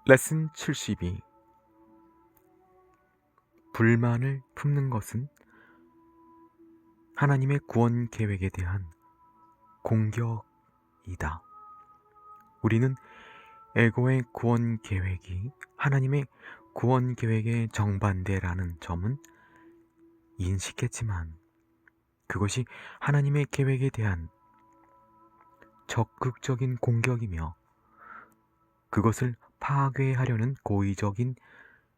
레슨 72. 불만을 품는 것은 하나님의 구원 계획에 대한 공격이다. 우리는 에고의 구원 계획이 하나님의 구원 계획의 정반대라는 점은 인식했지만 그것이 하나님의 계획에 대한 적극적인 공격이며 그것을 파괴하려는 고의적인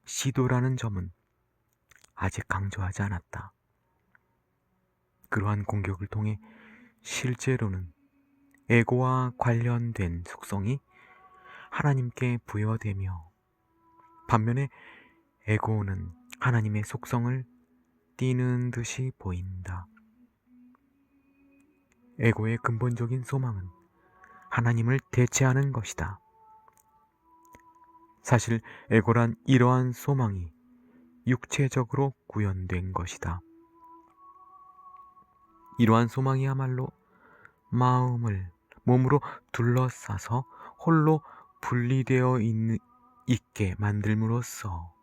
시도라는 점은 아직 강조하지 않았다. 그러한 공격을 통해 실제로는 에고와 관련된 속성이 하나님께 부여되며 반면에 에고는 하나님의 속성을 띠는 듯이 보인다. 에고의 근본적인 소망은 하나님을 대체하는 것이다. 사실 에고란 이러한 소망이 육체적으로 구현된 것이다. 이러한 소망이야말로 마음을 몸으로 둘러싸서 홀로 분리되어 있게 만들므로써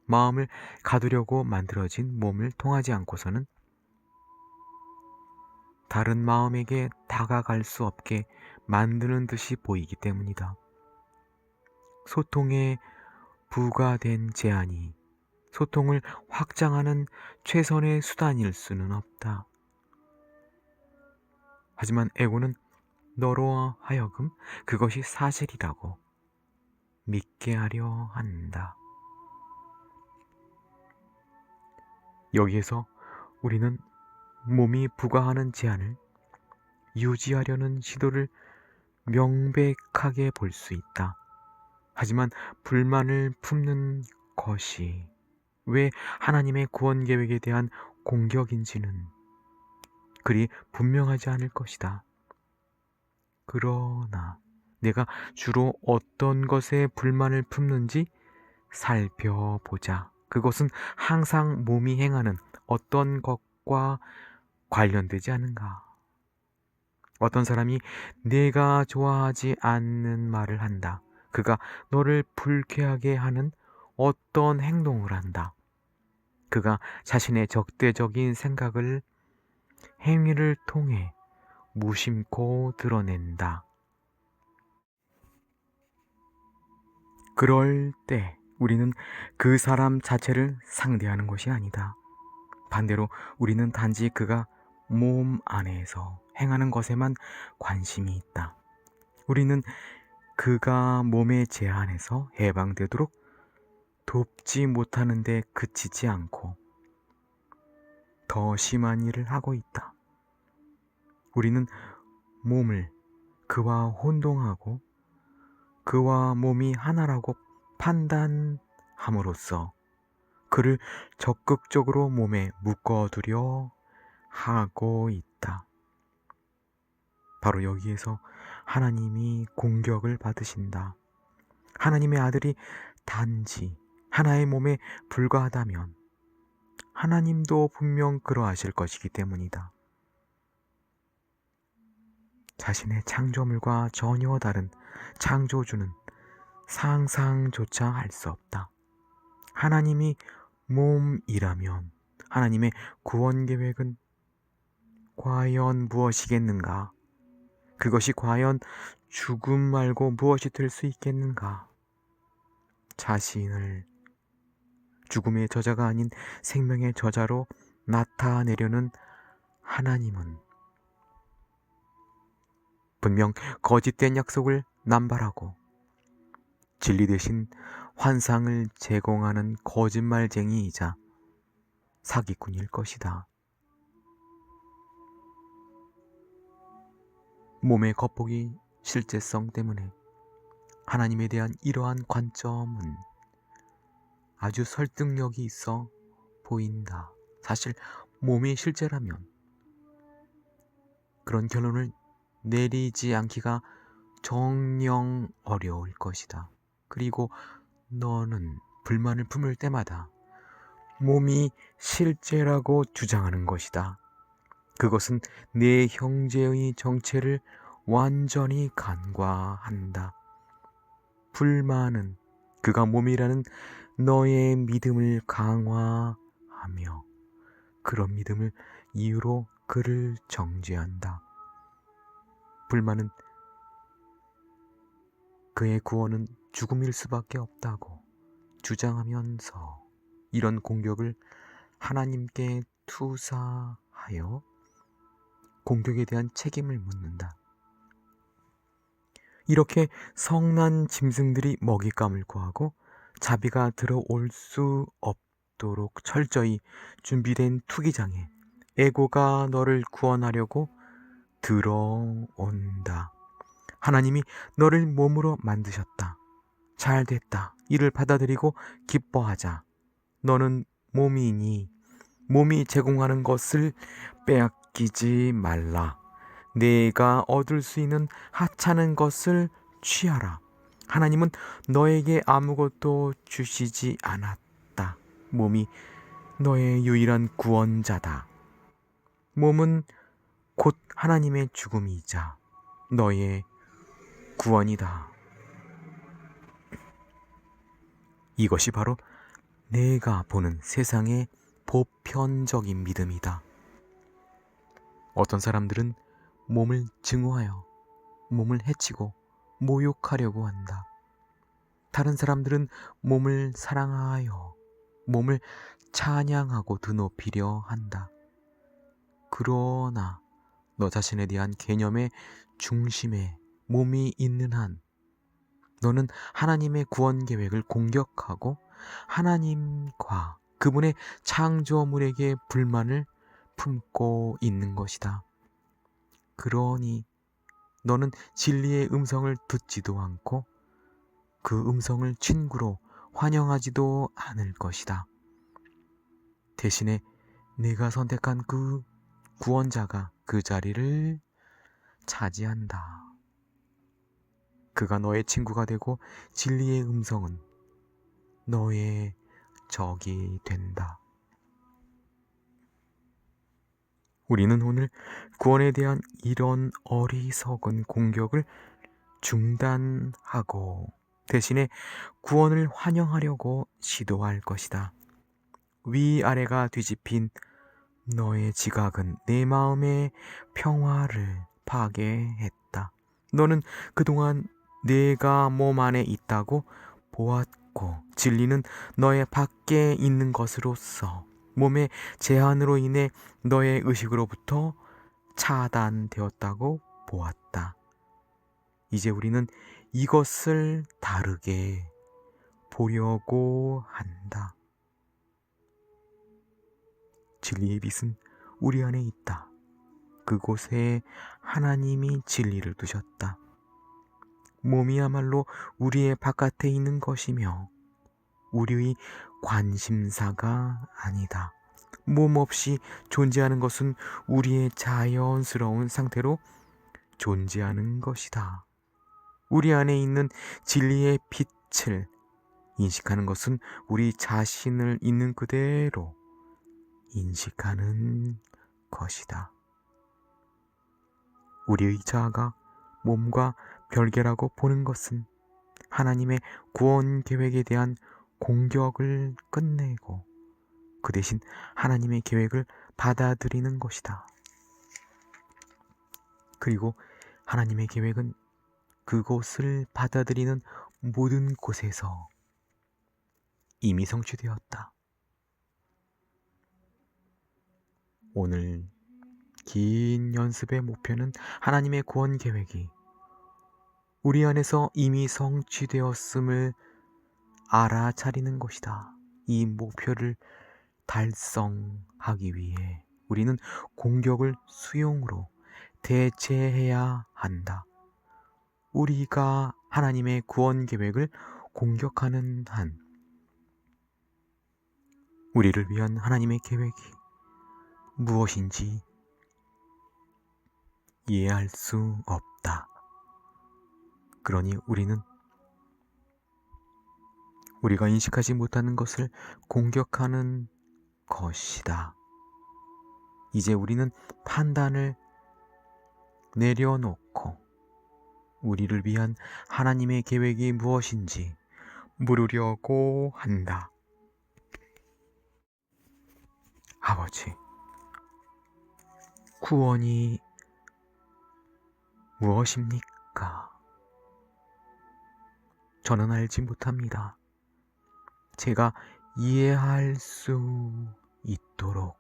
마음을 가두려고 만들어진 몸을 통하지 않고서는 다른 마음에게 다가갈 수 없게 만드는 듯이 보이기 때문이다. 소통에 부과된 제한이 소통을 확장하는 최선의 수단일 수는 없다. 하지만 에고는 너로 하여금 그것이 사실이라고 믿게 하려 한다. 여기에서 우리는 몸이 부과하는 제한을 유지하려는 시도를 명백하게 볼 수 있다. 하지만 불만을 품는 것이 왜 하나님의 구원 계획에 대한 공격인지는 그리 분명하지 않을 것이다. 그러나 내가 주로 어떤 것에 불만을 품는지 살펴보자. 그것은 항상 몸이 행하는 어떤 것과 관련되지 않은가? 어떤 사람이 내가 좋아하지 않는 말을 한다. 그가 너를 불쾌하게 하는 어떤 행동을 한다. 그가 자신의 적대적인 생각을 행위를 통해 무심코 드러낸다. 그럴 때 우리는 그 사람 자체를 상대하는 것이 아니다. 반대로 우리는 단지 그가 몸 안에서 행하는 것에만 관심이 있다. 우리는 그가 몸의 제한에서 해방되도록 돕지 못하는 데 그치지 않고 더 심한 일을 하고 있다. 우리는 몸을 그와 혼동하고 그와 몸이 하나라고 판단함으로써 그를 적극적으로 몸에 묶어두려 하고 있다. 바로 여기에서 하나님이 공격을 받으신다. 하나님의 아들이 단지 하나의 몸에 불과하다면 하나님도 분명 그러하실 것이기 때문이다. 자신의 창조물과 전혀 다른 창조주는 상상조차 할 수 없다. 하나님이 몸이라면 하나님의 구원 계획은 과연 무엇이겠는가? 그것이 과연 죽음 말고 무엇이 될 수 있겠는가? 자신을 죽음의 저자가 아닌 생명의 저자로 나타내려는 하나님은 분명 거짓된 약속을 남발하고 진리 대신 환상을 제공하는 거짓말쟁이이자 사기꾼일 것이다. 몸의 겉보기 실제성 때문에 하나님에 대한 이러한 관점은 아주 설득력이 있어 보인다. 사실 몸이 실제라면 그런 결론을 내리지 않기가 정녕 어려울 것이다. 그리고 너는 불만을 품을 때마다 몸이 실제라고 주장하는 것이다. 그것은 내 형제의 정체를 완전히 간과한다. 불만은 그가 몸이라는 너의 믿음을 강화하며 그런 믿음을 이유로 그를 정죄한다. 불만은 그의 구원은 죽음일 수밖에 없다고 주장하면서 이런 공격을 하나님께 투사하여 공격에 대한 책임을 묻는다. 이렇게 성난 짐승들이 먹잇감을 구하고 자비가 들어올 수 없도록 철저히 준비된 투기장에 에고가 너를 구원하려고 들어온다. 하나님이 너를 몸으로 만드셨다. 잘됐다. 이를 받아들이고 기뻐하자. 너는 몸이니 몸이 제공하는 것을 빼앗기지 말라. 내가 얻을 수 있는 하찮은 것을 취하라. 하나님은 너에게 아무것도 주시지 않았다. 몸이 너의 유일한 구원자다. 몸은 곧 하나님의 죽음이자 너의 구원이다. 이것이 바로 내가 보는 세상의 보편적인 믿음이다. 어떤 사람들은 몸을 증오하여 몸을 해치고 모욕하려고 한다. 다른 사람들은 몸을 사랑하여 몸을 찬양하고 드높이려 한다. 그러나 너 자신에 대한 개념의 중심에 몸이 있는 한 너는 하나님의 구원 계획을 공격하고 하나님과 그분의 창조물에게 불만을 품고 있는 것이다. 그러니 너는 진리의 음성을 듣지도 않고 그 음성을 친구로 환영하지도 않을 것이다. 대신에 네가 선택한 그 구원자가 그 자리를 차지한다. 그가 너의 친구가 되고 진리의 음성은 너의 적이 된다. 우리는 오늘 구원에 대한 이런 어리석은 공격을 중단하고 대신에 구원을 환영하려고 시도할 것이다. 위아래가 뒤집힌 너의 지각은 내 마음의 평화를 파괴했다. 너는 그동안 내가 몸 안에 있다고 보았고 진리는 너의 밖에 있는 것으로서 몸의 제한으로 인해 너의 의식으로부터 차단되었다고 보았다. 이제 우리는 이것을 다르게 보려고 한다. 진리의 빛은 우리 안에 있다. 그곳에 하나님이 진리를 두셨다. 몸이야말로 우리의 바깥에 있는 것이며 우리의 관심사가 아니다. 몸 없이 존재하는 것은 우리의 자연스러운 상태로 존재하는 것이다. 우리 안에 있는 진리의 빛을 인식하는 것은 우리 자신을 있는 그대로 인식하는 것이다. 우리의 자아가 몸과 별개라고 보는 것은 하나님의 구원 계획에 대한 공격을 끝내고 그 대신 하나님의 계획을 받아들이는 것이다. 그리고 하나님의 계획은 그곳을 받아들이는 모든 곳에서 이미 성취되었다. 오늘 긴 연습의 목표는 하나님의 구원 계획이 우리 안에서 이미 성취되었음을 알아차리는 것이다. 이 목표를 달성하기 위해 우리는 공격을 수용으로 대체해야 한다. 우리가 하나님의 구원 계획을 공격하는 한 우리를 위한 하나님의 계획이 무엇인지 이해할 수 없다. 그러니 우리는 우리가 인식하지 못하는 것을 공격하는 것이다. 이제 우리는 판단을 내려놓고 우리를 위한 하나님의 계획이 무엇인지 물으려고 한다. 아버지, 구원이 무엇입니까? 저는 알지 못합니다. 제가 이해할 수 있도록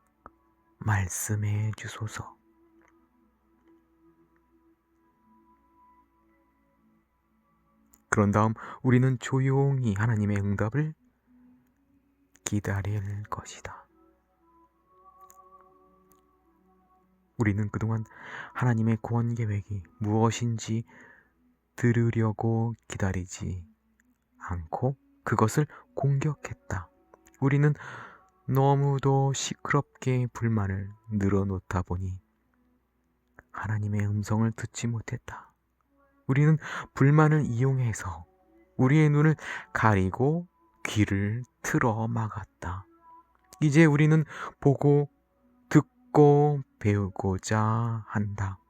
말씀해 주소서. 그런 다음 우리는 조용히 하나님의 응답을 기다릴 것이다. 우리는 그동안 하나님의 구원 계획이 무엇인지 들으려고 기다리지 않고 그것을 공격했다. 우리는 너무도 시끄럽게 불만을 늘어놓다 보니 하나님의 음성을 듣지 못했다. 우리는 불만을 이용해서 우리의 눈을 가리고 귀를 틀어 막았다. 이제 우리는 보고 듣고 배우고자 한다.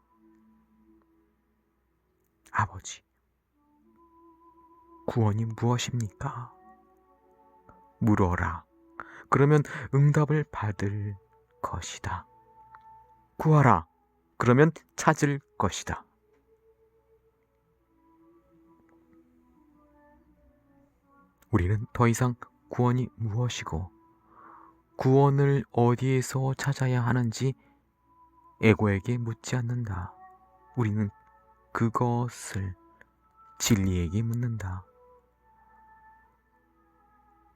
아버지, 구원이 무엇입니까? 물어라. 그러면 응답을 받을 것이다. 구하라. 그러면 찾을 것이다. 우리는 더 이상 구원이 무엇이고 구원을 어디에서 찾아야 하는지 에고에게 묻지 않는다. 우리는 그것을 진리에게 묻는다.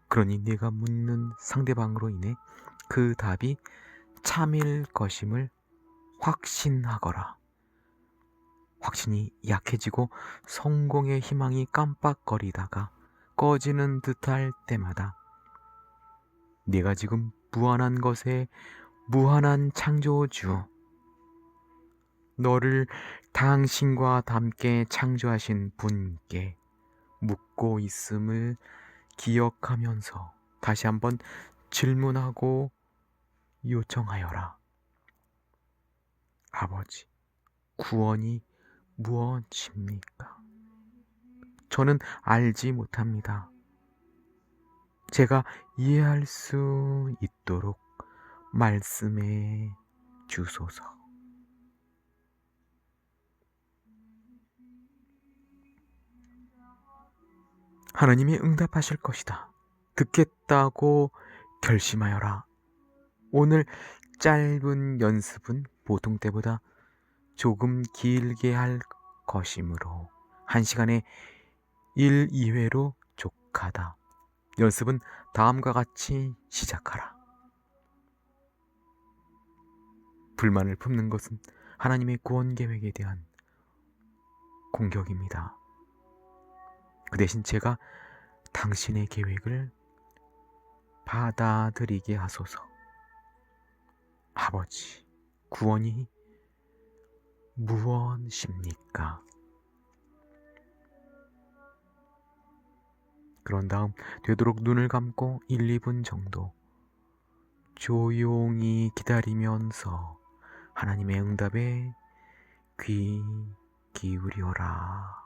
그러니 네가 묻는 상대방으로 인해 그 답이 참일 것임을 확신하거라. 확신이 약해지고 성공의 희망이 깜빡거리다가 꺼지는 듯할 때마다 네가 지금 무한한 것의 무한한 창조주, 너를 당신과 함께 창조하신 분께 묻고 있음을 기억하면서 다시 한번 질문하고 요청하여라. 아버지, 구원이 무엇입니까? 저는 알지 못합니다. 제가 이해할 수 있도록 말씀해 주소서. 하나님이 응답하실 것이다. 듣겠다고 결심하여라. 오늘 짧은 연습은 보통 때보다 조금 길게 할 것이므로 1시간에 1, 2회로 족하다. 연습은 다음과 같이 시작하라. 불만을 품는 것은 하나님의 구원 계획에 대한 공격입니다. 그 대신 제가 당신의 계획을 받아들이게 하소서. 아버지, 구원이 무엇입니까? 그런 다음 되도록 눈을 감고 1, 2분 정도 조용히 기다리면서 하나님의 응답에 귀 기울여라.